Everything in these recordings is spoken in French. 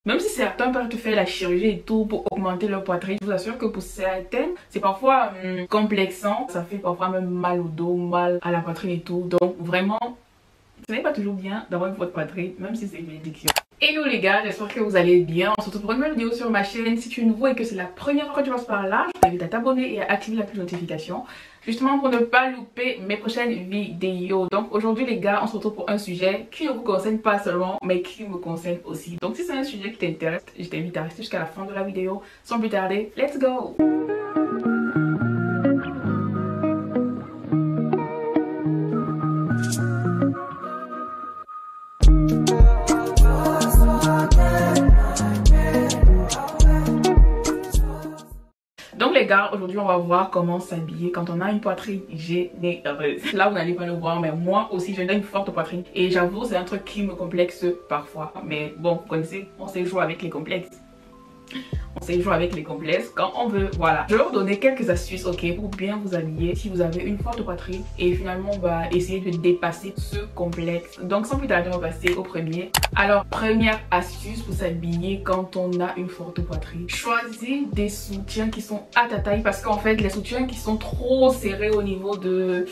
Même si certains peuvent te faire la chirurgie et tout pour augmenter leur poitrine, je vous assure que pour certaines, c'est parfois complexant. Ça fait parfois même mal au dos, mal à la poitrine et tout. Donc vraiment, ce n'est pas toujours bien d'avoir une forte poitrine, même si c'est une bénédiction. Et nous les gars, j'espère que vous allez bien. On se retrouve pour une nouvelle vidéo sur ma chaîne. Si tu es nouveau et que c'est la première fois que tu passes par là, je t'invite à t'abonner et à activer la cloche de notification, justement pour ne pas louper mes prochaines vidéos. Donc aujourd'hui les gars, on se retrouve pour un sujet qui ne vous concerne pas seulement, mais qui me concerne aussi. Donc si c'est un sujet qui t'intéresse, je t'invite à rester jusqu'à la fin de la vidéo. Sans plus tarder, let's go! Donc les gars, aujourd'hui on va voir comment s'habiller quand on a une poitrine généreuse. Là vous n'allez pas le voir, mais moi aussi j'ai une forte poitrine. Et j'avoue c'est un truc qui me complexe parfois. Mais bon, vous connaissez, on sait jouer avec les complexes. On sait jouer avec les complexes quand on veut, voilà. Je vais vous donner quelques astuces, ok, pour bien vous habiller si vous avez une forte poitrine. Et finalement on va essayer de dépasser ce complexe. Donc sans plus tarder, on va passer au premier. Alors première astuce pour s'habiller quand on a une forte poitrine. Choisis des soutiens qui sont à ta taille, parce qu'en fait les soutiens qui sont trop serrés au niveau de...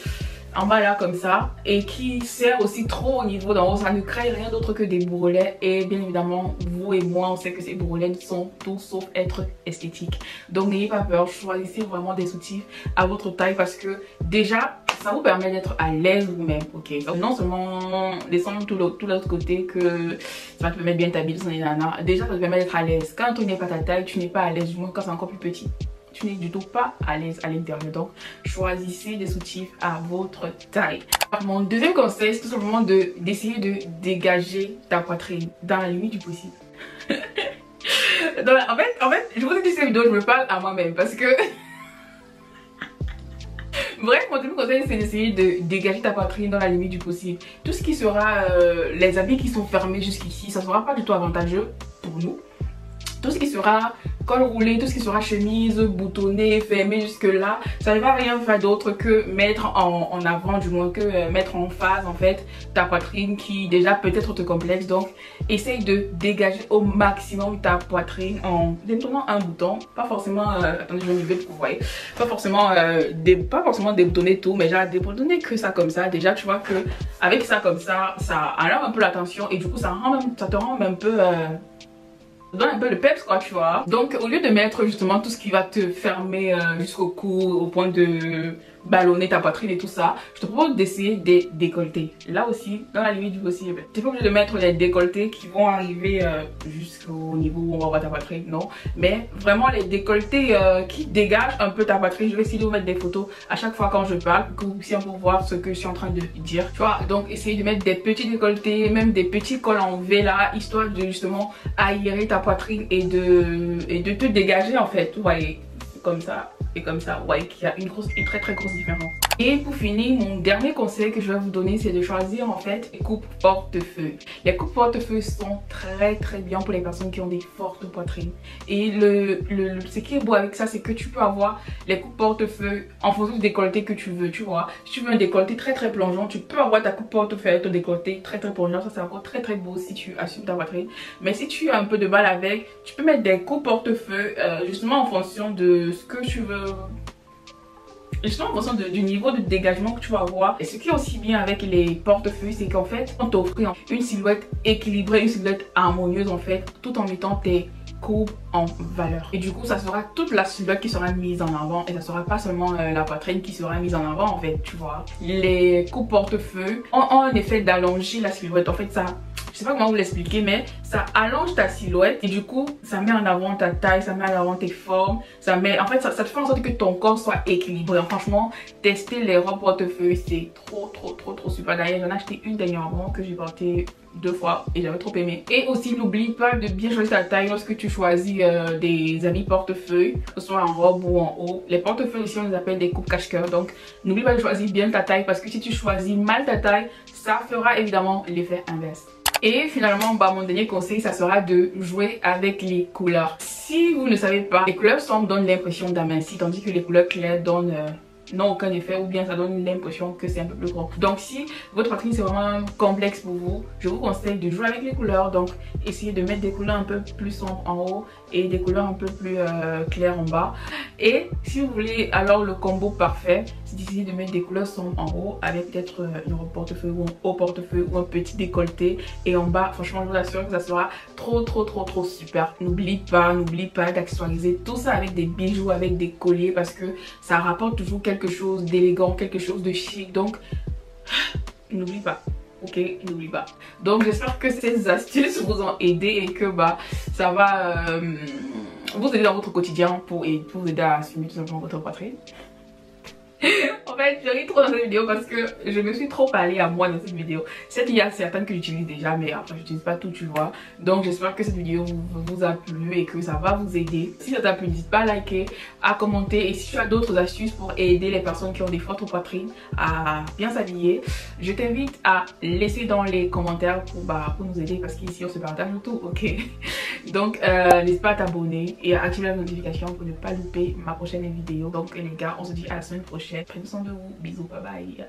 en bas là comme ça, et qui sert aussi trop au niveau d'en haut, ça ne crée rien d'autre que des bourrelets. Et bien évidemment vous et moi on sait que ces bourrelets sont tout sauf être esthétiques. Donc n'ayez pas peur, choisissez vraiment des soutifs à votre taille, parce que déjà ça vous permet d'être à l'aise vous-même, ok. Donc non seulement descendre tout l'autre côté que ça va te permettre bien t'habiller, déjà ça te permet d'être à l'aise. Quand on n'est pas ta taille, tu n'es pas à l'aise, du moins quand c'est encore plus petit. Tu n'es du tout pas à l'aise à l'intérieur. Donc choisissez des soutifs à votre taille. Mon deuxième conseil, c'est tout simplement d'essayer de dégager ta poitrine dans la limite du possible. Donc, en fait, je vous ai dit cette vidéo, je me parle à moi-même parce que bref, mon deuxième conseil, c'est d'essayer de dégager ta poitrine dans la limite du possible. Tout ce qui sera les habits qui sont fermés jusqu'ici, ça ne sera pas du tout avantageux pour nous. Tout ce qui sera col roulé, tout ce qui sera chemise boutonnée, fermée jusque là, ça ne va rien faire d'autre que mettre en avant, du moins que mettre en phase en fait ta poitrine qui déjà peut-être te complexe. Donc essaye de dégager au maximum ta poitrine en détournant un bouton, pas forcément attendez, je vais lever pour que vous voyez, pas forcément déboutonner tout, mais déjà déboutonner que ça comme ça. Déjà tu vois que avec ça comme ça enlève un peu la tension et du coup ça te rend un peu donne un peu de peps quoi, tu vois. Donc au lieu de mettre justement tout ce qui va te fermer jusqu'au cou au point de ballonner ta poitrine et tout ça, je te propose d'essayer des décolletés. Là aussi dans la limite du possible. Tu n'es pas obligé de mettre les décolletés qui vont arriver jusqu'au niveau où on va voir ta poitrine, non. Mais vraiment les décolletés qui dégagent un peu ta poitrine. Je vais essayer de vous mettre des photos à chaque fois quand je parle pour que vous puissiez voir ce que je suis en train de dire. Tu vois, donc essayez de mettre des petits décolletés, même des petits cols en V là, histoire de justement aérer ta poitrine et de te dégager en fait. Vous voyez, comme ça et comme ça, vous voyez qu'il y a une très grosse différence. Et pour finir, mon dernier conseil que je vais vous donner, c'est de choisir en fait les coupes portefeuille. Les coupes portefeuille sont très bien pour les personnes qui ont des fortes poitrines. Et ce qui est beau avec ça, c'est que tu peux avoir les coupes portefeuille en fonction du décolleté que tu veux, tu vois. Si tu veux un décolleté très plongeant, tu peux avoir ta coupe portefeuille avec ton décolleté très plongeant. Ça c'est encore très beau si tu assumes ta poitrine. Mais si tu as un peu de mal avec, tu peux mettre des coupes portefeuille justement en fonction de ce que tu veux. Justement en fonction du niveau de dégagement que tu vas avoir. Et ce qui est aussi bien avec les portefeuilles, c'est qu'en fait on t'offre une silhouette équilibrée, une silhouette harmonieuse en fait, tout en mettant tes courbes en valeur. Et du coup ça sera toute la silhouette qui sera mise en avant, et ça sera pas seulement la poitrine qui sera mise en avant en fait, tu vois. Les coupes portefeuille ont un effet d'allonger la silhouette. En fait ça, je sais pas comment vous l'expliquer, mais ça allonge ta silhouette et du coup ça met en avant ta taille, ça met en avant tes formes, ça te fait en sorte que ton corps soit équilibré. Franchement, tester les robes portefeuille, c'est trop super. D'ailleurs j'en ai acheté une dernièrement que j'ai portée 2 fois et j'avais trop aimé. Et aussi n'oublie pas de bien choisir ta taille lorsque tu choisis des habits portefeuille, que ce soit en robe ou en haut. Les portefeuilles ici on les appelle des coupes cache-cœur, donc n'oublie pas de choisir bien ta taille, parce que si tu choisis mal ta taille, ça fera évidemment l'effet inverse. Et finalement, mon dernier conseil, ça sera de jouer avec les couleurs. Si vous ne savez pas, les couleurs sombres donnent l'impression d'amincir, tandis que les couleurs claires donnent n'ont aucun effet, ou bien ça donne l'impression que c'est un peu plus grand. Donc si votre poitrine c'est vraiment complexe pour vous, je vous conseille de jouer avec les couleurs. Donc essayez de mettre des couleurs un peu plus sombres en haut et des couleurs un peu plus claires en bas. Et si vous voulez alors le combo parfait, c'est d'essayer de mettre des couleurs sombres en haut avec peut-être une robe portefeuille ou un haut portefeuille ou un petit décolleté, et en bas franchement je vous assure que ça sera trop super. N'oublie pas d'accessoiriser tout ça avec des bijoux, avec des colliers, parce que ça rapporte toujours quelque chose d'élégant, quelque chose de chic. Donc n'oublie pas. Ok, n'oublie pas. Donc j'espère que ces astuces vous ont aidé et que ça va vous aider dans votre quotidien pour vous aider à assumer tout simplement votre poitrine. En fait, je ris trop dans cette vidéo parce que je me suis trop parlé à moi dans cette vidéo. Certes, il y a certaines que j'utilise déjà, mais après, je n'utilise pas tout, tu vois. Donc, j'espère que cette vidéo vous a plu et que ça va vous aider. Si ça t'a plu, n'hésite pas à liker, à commenter. Et si tu as d'autres astuces pour aider les personnes qui ont des fortes poitrines à bien s'habiller, je t'invite à laisser dans les commentaires pour nous aider, parce qu'ici, on se partage tout, ok? Donc, n'hésite pas à t'abonner et à activer la notification pour ne pas louper ma prochaine vidéo. Donc, les gars, on se dit à la semaine prochaine. Prenez soin de vous. Bisous, bye bye.